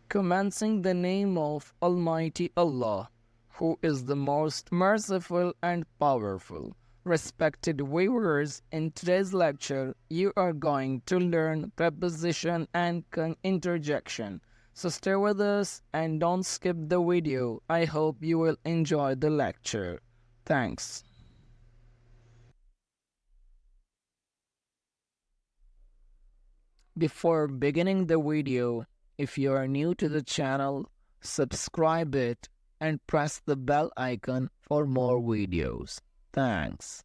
Commencing the name of Almighty Allah, who is the most merciful and powerful. Respected viewers, in today's lecture, you are going to learn preposition and interjection. So stay with us and don't skip the video. I hope you will enjoy the lecture. Thanks. Before beginning the video, if you are new to the channel, subscribe it and press the bell icon for more videos. Thanks.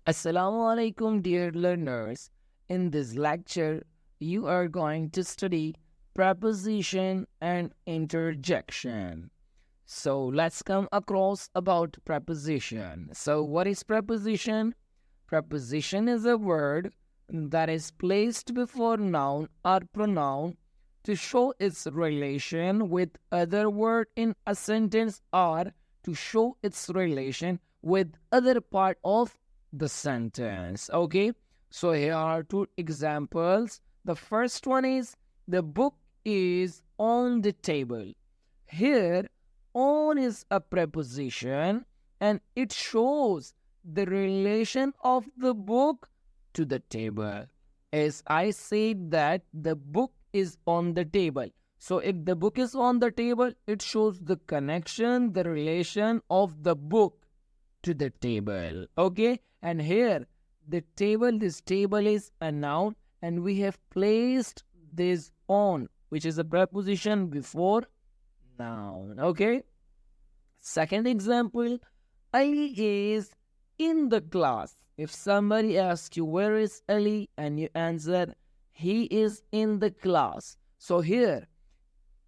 Assalamu alaikum, dear learners. In this lecture, you are going to study preposition and interjection. So let's come across about preposition. So what is preposition? Preposition is a word that is placed before noun or pronoun to show its relation with other word in a sentence or to show its relation with other part of the sentence. Okay, so here are two examples. The first one is the book is on the table. Here, on is a preposition and it shows the relation of the book to the table. As I said that the book is on the table. So if the book is on the table, it shows the connection, the relation of the book to the table. Okay, and here this table is a noun and we have placed this on, which is a preposition before noun. Okay, second example, Ali is in the class. If somebody asks you where is Ali and you answer he is in the class. So here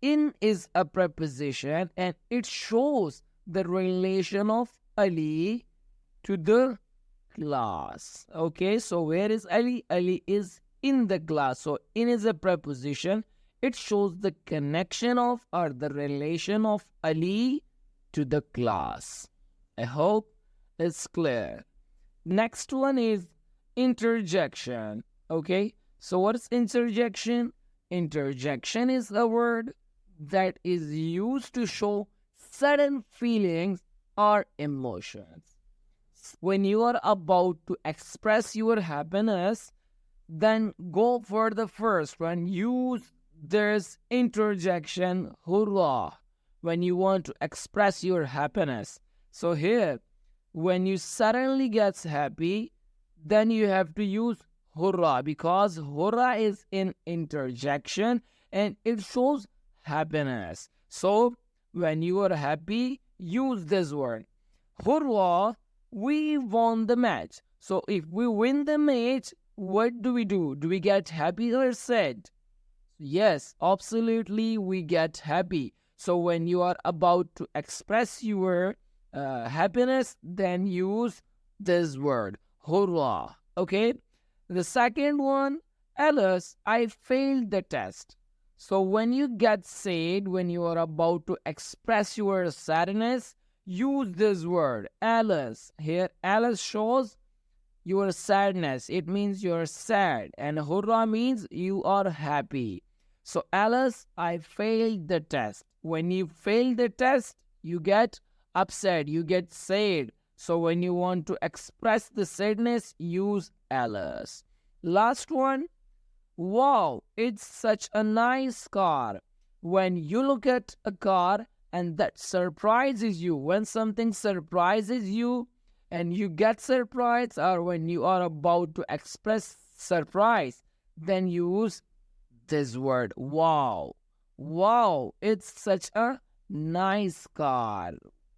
in is a preposition and it shows the relation of Ali to the class. Okay, so where is Ali? Ali is in the class. So in is a preposition. It shows the connection of or the relation of Ali to the class. I hope it's clear. Next one is interjection. Okay, so what is interjection? Interjection is a word that is used to show sudden feelings or emotions. When you are about to express your happiness, then go for the first one. Use this interjection, hurrah, when you want to express your happiness. So here, when you suddenly gets happy, then you have to use hurrah because hurrah is in interjection and it shows happiness. So when you are happy, use this word. Hurrah, we won the match. So if we win the match, what do? Do we get happy or sad? Yes, absolutely, we get happy. So when you are about to express your happiness, then use this word, hurrah. Okay. The second one, Alice, I failed the test. So when you get sad, when you are about to express your sadness, use this word, Alice. Here, Alice shows your sadness. It means you're sad. And hurrah means you are happy. So Alice, I failed the test. When you fail the test, you get upset, you get sad. So when you want to express the sadness, use Alice. Last one, wow, it's such a nice car. When you look at a car and that surprises you, when something surprises you and you get surprised, or when you are about to express surprise, then use this word, wow. Wow, it's such a nice car.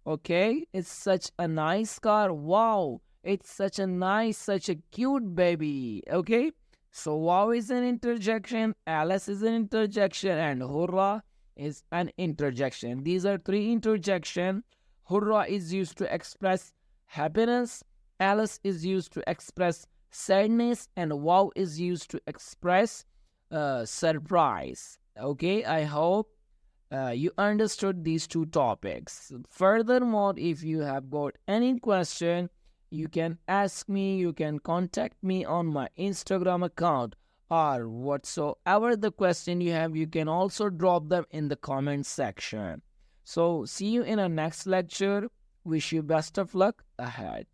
Okay, it's such a nice car. Wow, it's such a nice, such a cute baby. Okay, so wow is an interjection, Alice is an interjection, and hurrah is an interjection. These are three interjection. Hurrah is used to express happiness, Alice is used to express sadness, and wow is used to express surprise. Okay, I hope you understood these two topics. Furthermore, if you have got any question, you can ask me, you can contact me on my Instagram account, or whatsoever the question you have, you can also drop them in the comment section. So see you in our next lecture. Wish you best of luck ahead.